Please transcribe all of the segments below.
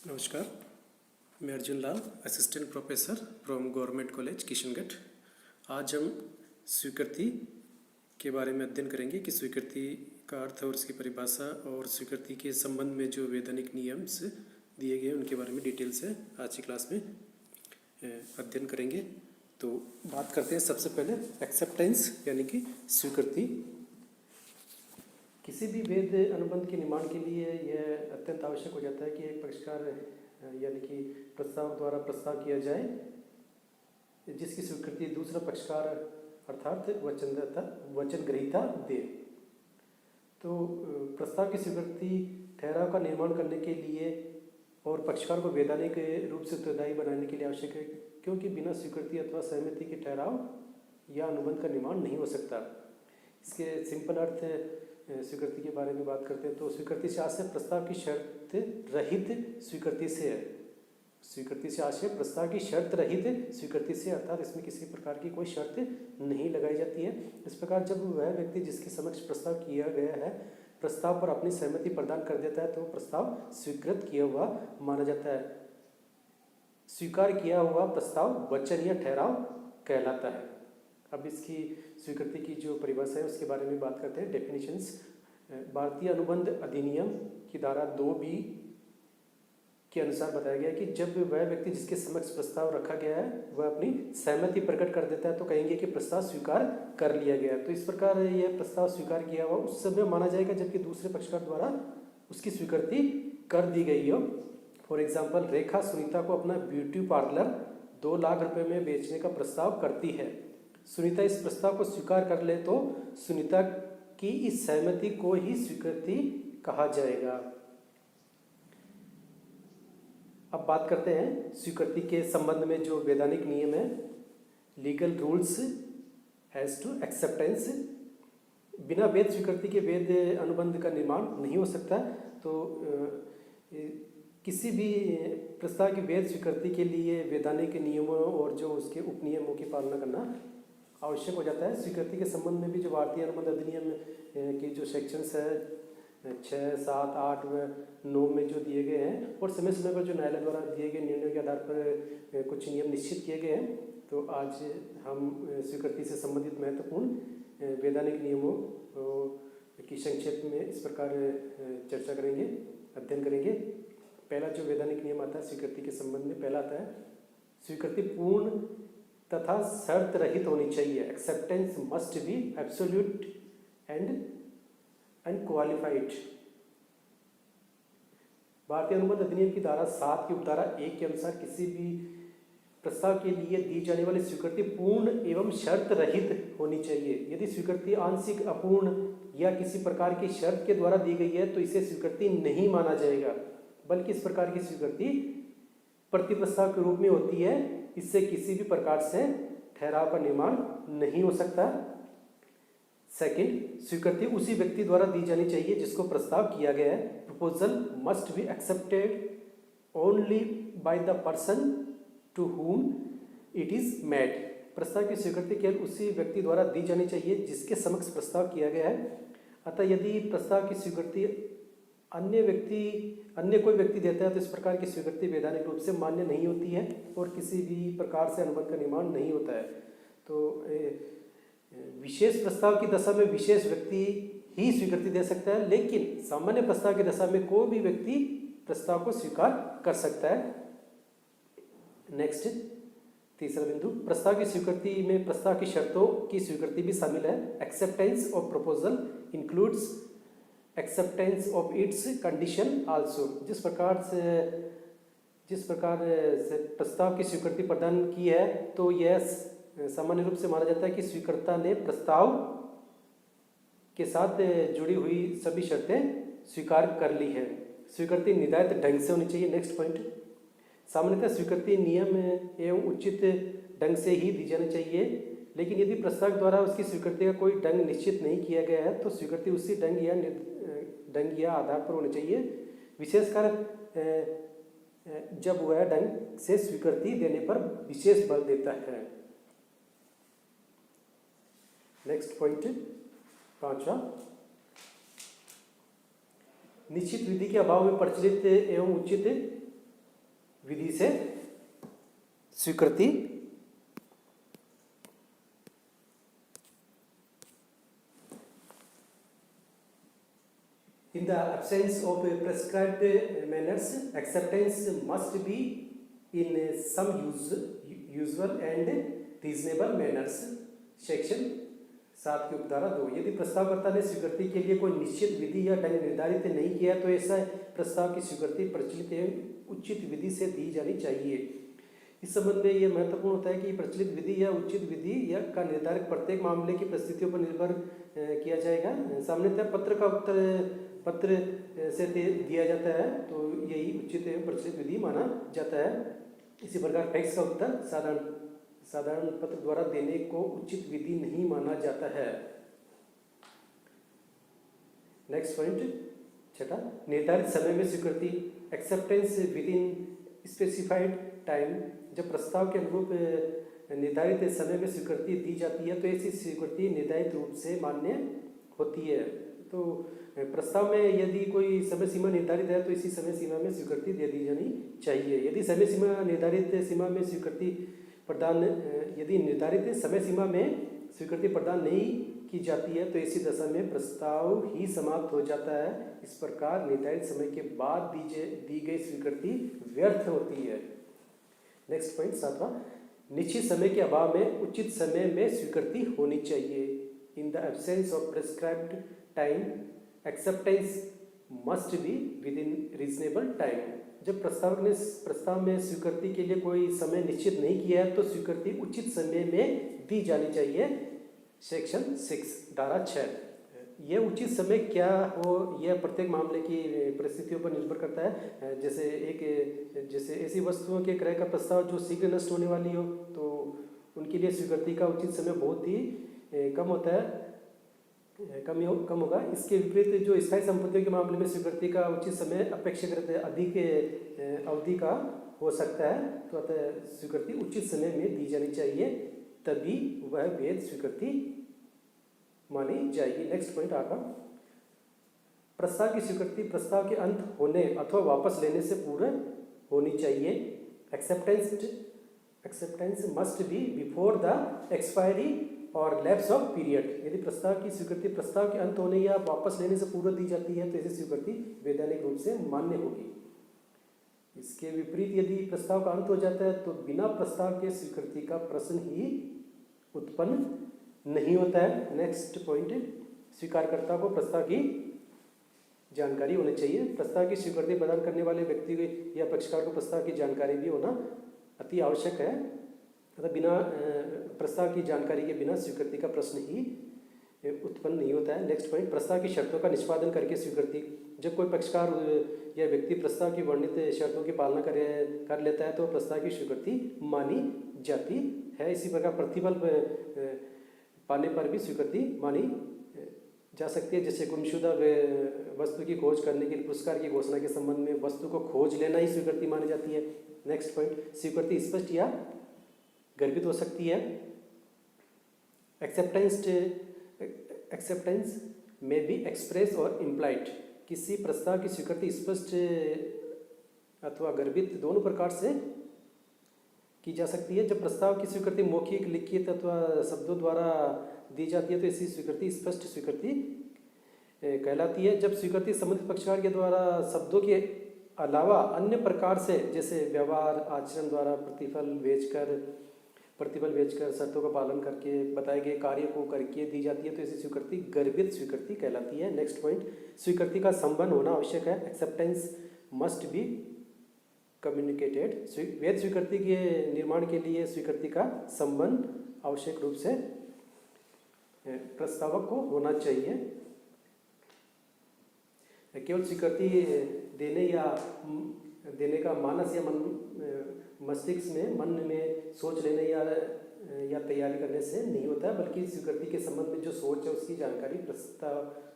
नमस्कार, मैं Arjun Lal, assistant professor from government college Kishangarh. आज हम स्वीकृति के बारे में अध्ययन करेंगे कि स्वीकृति का अर्थ और उसकी परिभाषा और स्वीकृति के संबंध में जो वैधानिक नियम से दिए गए उनके बारे में डिटेल से आज की क्लास में अध्ययन करेंगे। तो बात करते हैं सबसे पहले एक्सेप्टेंस यानी कि स्वीकृति। किसी भी वेद अनुबंध के निर्माण के लिए यह अत्यंत आवश्यक हो जाता है कि एक पक्षकार यानी कि प्रस्ताव द्वारा प्रस्ताव किया जाए जिसकी स्वीकृति दूसरा पक्षकार अर्थात वचन ग्रहीता दे। तो प्रस्ताव की स्वीकृति ठहराव का निर्माण करने के लिए और पक्षकार को वैधानिक रूप से उत्तरदायी बनाने के लिए आवश्यक है, क्योंकि बिना स्वीकृति अथवा सहमति के ठहराव या अनुबंध का निर्माण नहीं हो सकता। इसके सिंपल अर्थ स्वीकृति के बारे में बात करते हैं तो स्वीकृति से आशय प्रस्ताव की शर्त रहित स्वीकृति से है। स्वीकृति से आशय प्रस्ताव की शर्त रहित स्वीकृति से, अर्थात इसमें किसी प्रकार की कोई शर्त नहीं लगाई जाती है। इस प्रकार जब वह व्यक्ति जिसके समक्ष प्रस्ताव किया गया है प्रस्ताव पर अपनी सहमति प्रदान कर देता है तो प्रस्ताव स्वीकृत किया हुआ माना जाता है। स्वीकार किया हुआ प्रस्ताव वचन या ठहराव कहलाता है। अब इसकी स्वीकृति की जो परिभाषा है उसके बारे में बात करते हैं। डेफिनेशंस। भारतीय अनुबंध अधिनियम की धारा 2B के अनुसार बताया गया है कि जब वह व्यक्ति जिसके समक्ष प्रस्ताव रखा गया है वह अपनी सहमति प्रकट कर देता है तो कहेंगे कि प्रस्ताव स्वीकार कर लिया गया। तो इस प्रकार यह प्रस्ताव स्वीकार किया हुआ उस समय माना जाएगा जबकि दूसरे पक्षकार द्वारा उसकी स्वीकृति कर दी गई हो। फॉर एग्जाम्पल, रेखा सुनीता को अपना ब्यूटी पार्लर 2 लाख रुपए में बेचने का प्रस्ताव करती है। सुनीता इस प्रस्ताव को स्वीकार कर ले तो सुनीता की इस सहमति को ही स्वीकृति कहा जाएगा। अब बात करते हैं स्वीकृति के संबंध में जो वैधानिक नियम है। Legal rules as to acceptance. बिना वेद स्वीकृति के वेद अनुबंध का निर्माण नहीं हो सकता। तो किसी भी प्रस्ताव की वेद स्वीकृति के लिए वैधानिक नियमों और जो उसके उपनियमों की पालना करना आवश्यक हो जाता है। स्वीकृति के संबंध में भी जो भारतीय अनुबंध अधिनियम की जो सेक्शंस है 6, 7, 8 व 9 में जो दिए गए हैं और समय समय पर जो न्यायालय द्वारा दिए गए निर्णयों के आधार पर कुछ नियम निश्चित किए गए हैं। तो आज हम स्वीकृति से संबंधित महत्वपूर्ण वैधानिक नियमों की संक्षेप में इस प्रकार चर्चा करेंगे, अध्ययन करेंगे। पहला जो वैधानिक नियम आता है स्वीकृति के संबंध में, पहला आता है स्वीकृति पूर्ण तथा शर्त रहित होनी चाहिए। Acceptance must be absolute and unqualified. भारतीय अनुबंध अधिनियम की धारा 7 की उपधारा 1 के अनुसार किसी भी प्रस्ताव के लिए दी जाने वाली स्वीकृति पूर्ण एवं शर्त रहित होनी चाहिए। यदि स्वीकृति आंशिक, अपूर्ण या किसी प्रकार की शर्त के द्वारा दी गई है तो इसे स्वीकृति नहीं माना जाएगा, बल्कि इस प्रकार की स्वीकृति प्रति प्रस्ताव के रूप में होती है। इससे किसी भी प्रकार से ठहराव का निर्माण नहीं हो सकता। सेकंड, स्वीकृति उसी व्यक्ति द्वारा दी जानी चाहिए जिसको प्रस्ताव किया गया है। Proposal must be accepted only by the person to whom it is made. प्रस्ताव की स्वीकृति केवल उसी व्यक्ति द्वारा दी जानी चाहिए जिसके समक्ष प्रस्ताव किया गया है। अतः यदि प्रस्ताव की स्वीकृति अन्य कोई व्यक्ति देता है तो इस प्रकार की स्वीकृति वैधानिक रूप से मान्य नहीं होती है और किसी भी प्रकार से अनुबंध का निर्माण नहीं होता है। तो विशेष प्रस्ताव की दशा में विशेष व्यक्ति ही स्वीकृति दे सकता है, लेकिन सामान्य प्रस्ताव की दशा में कोई भी व्यक्ति प्रस्ताव को स्वीकार कर सकता है। नेक्स्ट, तीसरा बिंदु, प्रस्ताव की स्वीकृति में प्रस्ताव की शर्तों की स्वीकृति भी शामिल है। Acceptance of proposal includes acceptance of its condition also. जिस प्रकार से प्रस्ताव की स्वीकृति प्रदान की है तो यह सामान्य रूप से माना जाता है कि स्वीकर्ता ने प्रस्ताव के साथ जुड़ी हुई सभी शर्तें स्वीकार कर ली है। स्वीकृति निर्धारित ढंग से होनी चाहिए। नेक्स्ट पॉइंट, सामान्यतः स्वीकृति नियम एवं उचित ढंग से ही दी जानी चाहिए, लेकिन यदि प्रस्ताव द्वारा उसकी स्वीकृति का कोई ढंग निश्चित नहीं किया गया है तो स्वीकृति उसी ढंग या आधार पर होनी चाहिए, विशेषकर जब वह ढंग से स्वीकृति देने पर विशेष बल देता है। नेक्स्ट पॉइंट, 5वां, निश्चित विधि के अभाव में प्रचलित एवं उचित विधि से स्वीकृति In the absence of prescribed manners, acceptance must be in some usual and reasonable manners. Section 7 की उपधारा 2। यदि प्रस्तावकर्ता ने स्वीकृति के लिए कोई निश्चित विधि या ढंग निर्धारित नहीं किया तो ऐसा प्रस्ताव की स्वीकृति प्रचलित एवं उचित विधि से दी जानी चाहिए। इस संबंध में यह महत्वपूर्ण होता है कि प्रचलित विधि या उचित विधि या का निर्धारक प्रत्येक मामले की परिस्थितियों पर निर्भर किया जाएगा। सामान्यतः पत्र का उत्तर पत्र से दिया जाता है तो यही उचित एवं प्रचलित विधि माना जाता है। इसी प्रकार फैक्स का उत्तर साधारण पत्र द्वारा देने को उचित विधि नहीं माना जाता है। नेक्स्ट पॉइंट 6, निर्धारित समय में स्वीकृति, acceptance with in specified time. जब प्रस्ताव के अनुरूप निर्धारित समय में स्वीकृति दी जाती है तो ऐसी स्वीकृति निर्धारित रूप से मान्य होती है। तो प्रस्ताव में यदि कोई समय सीमा निर्धारित है तो इसी समय सीमा में स्वीकृति दे दी जानी चाहिए। यदि समय सीमा निर्धारित सीमा में स्वीकृति प्रदान यदि निर्धारित समय सीमा में स्वीकृति प्रदान नहीं की जाती है तो ऐसी दशा में प्रस्ताव ही समाप्त हो जाता है। इस प्रकार निर्धारित समय के बाद दी गई स्वीकृति व्यर्थ होती है। नेक्स्ट पॉइंट 7वां, निश्चित समय के अभाव में उचित समय में स्वीकृति होनी चाहिए। In the absence of prescribed time, acceptance must be with in reasonable time. जब प्रस्तावक ने प्रस्ताव में स्वीकृति के लिए कोई समय निश्चित नहीं किया है तो स्वीकृति उचित समय में दी जानी चाहिए। सेक्शन 6 धारा 6। यह उचित समय क्या हो यह प्रत्येक मामले की परिस्थितियों पर निर्भर करता है। जैसे ऐसी वस्तुओं के क्रय का प्रस्ताव जो शीघ्र नष्ट होने वाली हो तो उनके लिए स्वीकृति का उचित समय बहुत ही कम होता है, कम होगा। इसके विपरीत जो स्थायी संपत्तियों के मामले में स्वीकृति का उचित समय अपेक्षाकृत अधिक अवधि का हो सकता है। तो अतः स्वीकृति उचित समय में दी जानी चाहिए, तभी वह वैध स्वीकृति मानी जाएगी। नेक्स्ट पॉइंट आपका, प्रस्ताव की स्वीकृति प्रस्ताव के अंत होने अथवा वापस लेने से पूर्व होनी चाहिए। Acceptance must be before the expiry और लैप्स ऑफ पीरियड। यदि प्रस्ताव की स्वीकृति प्रस्ताव के अंत होने या वापस लेने से पूर्व दी जाती है तो ऐसी स्वीकृति वैधानिक रूप से मान्य होगी। इसके विपरीत यदि प्रस्ताव का अंत हो जाता है तो बिना प्रस्ताव के स्वीकृति का प्रश्न ही उत्पन्न नहीं होता है। नेक्स्ट पॉइंट, स्वीकारकर्ता को प्रस्ताव की जानकारी होनी चाहिए। प्रस्ताव की स्वीकृति प्रदान करने वाले व्यक्ति या पक्षकार को प्रस्ताव की जानकारी भी होना अति आवश्यक है। अतः बिना प्रस्ताव की जानकारी के बिना स्वीकृति का प्रश्न ही उत्पन्न नहीं होता है। नेक्स्ट पॉइंट, प्रस्ताव की शर्तों का निष्पादन करके स्वीकृति। जब कोई पक्षकार या व्यक्ति प्रस्ताव की वर्णित शर्तों की पालना कर लेता है तो प्रस्ताव की स्वीकृति मानी जाती है। इसी प्रकार प्रतिफल पाने पर भी स्वीकृति मानी जा सकती है। जैसे गुमशुदा वस्तु की खोज करने के लिए पुरस्कार की घोषणा के संबंध में वस्तु को खोज लेना ही स्वीकृति मानी जाती है। नेक्स्ट पॉइंट, स्वीकृति स्पष्ट या गर्भित हो सकती है। एक्सेप्टेंस में बी एक्सप्रेस और इम्प्लाइड। किसी प्रस्ताव की स्वीकृति स्पष्ट अथवा गर्भित दोनों प्रकार से की जा सकती है। जब प्रस्ताव की स्वीकृति मौखिक, लिखित अथवा शब्दों द्वारा दी जाती है तो ऐसी स्वीकृति स्पष्ट स्वीकृति कहलाती है। जब स्वीकृति संबंधित पक्षकार के द्वारा शब्दों के अलावा अन्य प्रकार से जैसे व्यवहार, आचरण द्वारा प्रतिफल बेचकर शर्तों का पालन करके बताए गए कार्य को करके दी जाती है तो ऐसी स्वीकृति गर्भित स्वीकृति कहलाती है। नेक्स्ट पॉइंट, स्वीकृति का संबंध होना आवश्यक है। Acceptance must be communicated. वैध स्वीकृति के निर्माण के लिए स्वीकृति का संबंध आवश्यक रूप से प्रस्तावक को होना चाहिए। केवल स्वीकृति देने का मानस या मस्तिष्क में मन में सोच लेने या तैयारी करने से नहीं होता है, बल्कि स्वीकृति के संबंध में जो सोच है उसकी जानकारी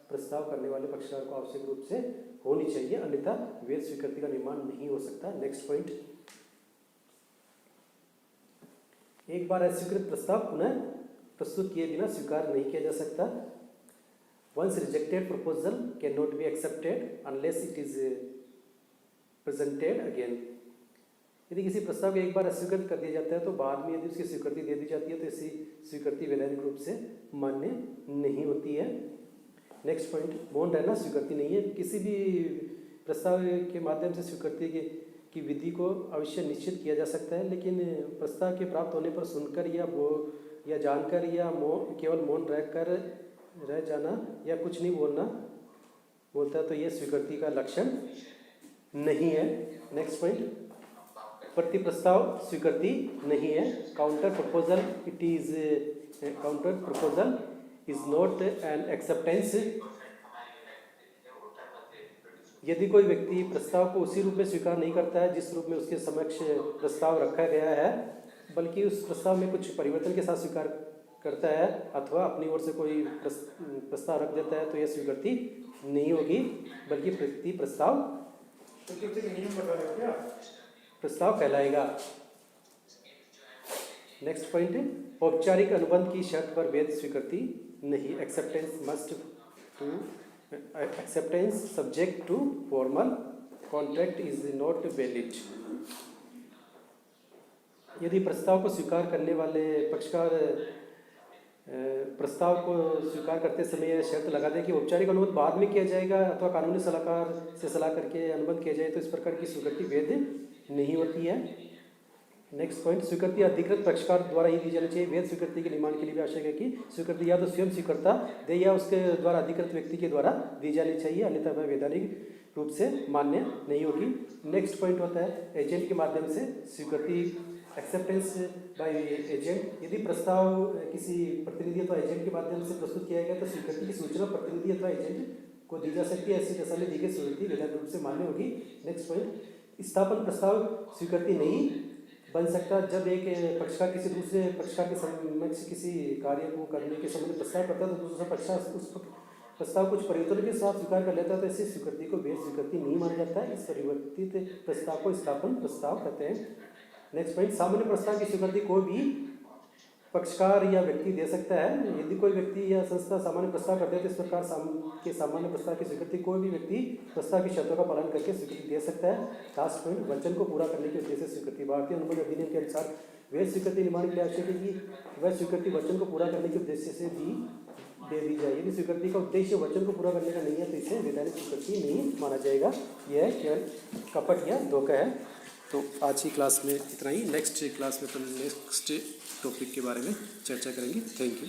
प्रस्ताव करने वाले पक्षकार को आवश्यक रूप से होनी चाहिए, अन्यथा वैध स्वीकृति का निर्माण नहीं हो सकता। नेक्स्ट पॉइंट, एक बार अस्वीकृत प्रस्ताव पुनः प्रस्तुत किए बिना स्वीकार नहीं किया जा सकता। Once rejected proposal can not be accepted unless it is presented again. यदि किसी प्रस्ताव को एक बार अस्वीकृत कर दिया जाता है तो बाद में यदि उसकी स्वीकृति दे दी जाती है तो ऐसी स्वीकृति वैधानिक रूप से मान्य नहीं होती है। नेक्स्ट पॉइंट, मौन रहना स्वीकृति नहीं है। किसी भी प्रस्ताव के माध्यम से स्वीकृति की विधि को अवश्य निश्चित किया जा सकता है, लेकिन प्रस्ताव के प्राप्त होने पर सुनकर या जानकर या केवल मौन रह जाना या कुछ नहीं बोलता तो यह स्वीकृति का लक्षण नहीं है। नेक्स्ट पॉइंट, प्रति प्रस्ताव स्वीकृति नहीं है। Counter proposal is not an acceptance. यदि कोई व्यक्ति प्रस्ताव को उसी रूप में स्वीकार नहीं करता है जिस रूप में उसके समक्ष प्रस्ताव रखा गया है, बल्कि उस प्रस्ताव में कुछ परिवर्तन के साथ स्वीकार करता है अथवा अपनी ओर से कोई प्रस्ताव रख देता है तो यह स्वीकृति नहीं होगी, बल्कि प्रति प्रस्ताव कहलाएगा। नेक्स्ट पॉइंट, औपचारिक अनुबंध की शर्त पर वैध स्वीकृति नहीं। Acceptance subject to formal contract is not valid. यदि प्रस्ताव को स्वीकार करने वाले पक्षकार प्रस्ताव को स्वीकार करते समय यह शर्त लगा दें कि औपचारिक अनुबंध बाद में किया जाएगा अथवा कानूनी सलाहकार से सलाह करके अनुबंध किया जाए तो इस प्रकार की स्वीकृति वैध नहीं होती है। नेक्स्ट पॉइंट, स्वीकृति अधिकृत पक्षकार द्वारा ही दी जानी चाहिए। वैध स्वीकृति के निर्माण के लिए भी आवश्यक है कि स्वीकृति या तो स्वयं स्वीकर्ता दे या उसके द्वारा अधिकृत व्यक्ति के द्वारा दी जानी चाहिए, अन्यथा वह वैधानिक रूप से मान्य नहीं होगी। नेक्स्ट पॉइंट होता है एजेंट के माध्यम से स्वीकृति, एक्सेप्टेंस बाय एजेंट। यदि प्रस्ताव किसी प्रतिनिधि अथवा एजेंट के माध्यम से प्रस्तुत किया गया तो स्वीकृति की सूचना प्रतिनिधि अथवा एजेंट को दी जा सकती है। ऐसी दशा में दी गई स्वीकृति वैधानिक रूप से मान्य होगी। नेक्स्ट पॉइंट, स्थापन प्रस्ताव स्वीकृति नहीं बन सकता। जब एक पक्षकार किसी दूसरे पक्षकार के समक्ष किसी कार्य को करने के संबंध में प्रस्ताव करता है तो दूसरा पक्षकार उस प्रस्ताव कुछ परिवर्तन के साथ स्वीकार कर लेता है तो ऐसी स्वीकृति को वैध स्वीकृति नहीं माना जाता है। इस परिवर्तित प्रस्ताव को स्थापन प्रस्ताव कहते हैं। नेक्स्ट पॉइंट, सामान्य प्रस्ताव की स्वीकृति कोई भी पक्षकार या व्यक्ति दे सकता है। यदि कोई व्यक्ति या संस्था सामान्य प्रस्ताव करते हैं तो इस प्रकार के सामान्य प्रस्ताव की स्वीकृति कोई भी व्यक्ति प्रस्ताव की शर्तों का पालन करके स्वीकृति दे सकता है। लास्ट पॉइंट, वचन को पूरा करने के उद्देश्य से स्वीकृति। भारतीय अनुबंध अधिनियम के अनुसार वैध स्वीकृति निर्माण के लिए आवश्यक है कि वह स्वीकृति वचन को पूरा करने के उद्देश्य से दे दी जाए। यदि स्वीकृति का उद्देश्य वचन को पूरा करने का नहीं है तो इसे वैधानिक स्वीकृति नहीं माना जाएगा। यह केवल कपट या धोखा है। तो आज की क्लास में इतना ही। नेक्स्ट क्लास में अपन नेक्स्ट टॉपिक के बारे में चर्चा करेंगे। Thank you.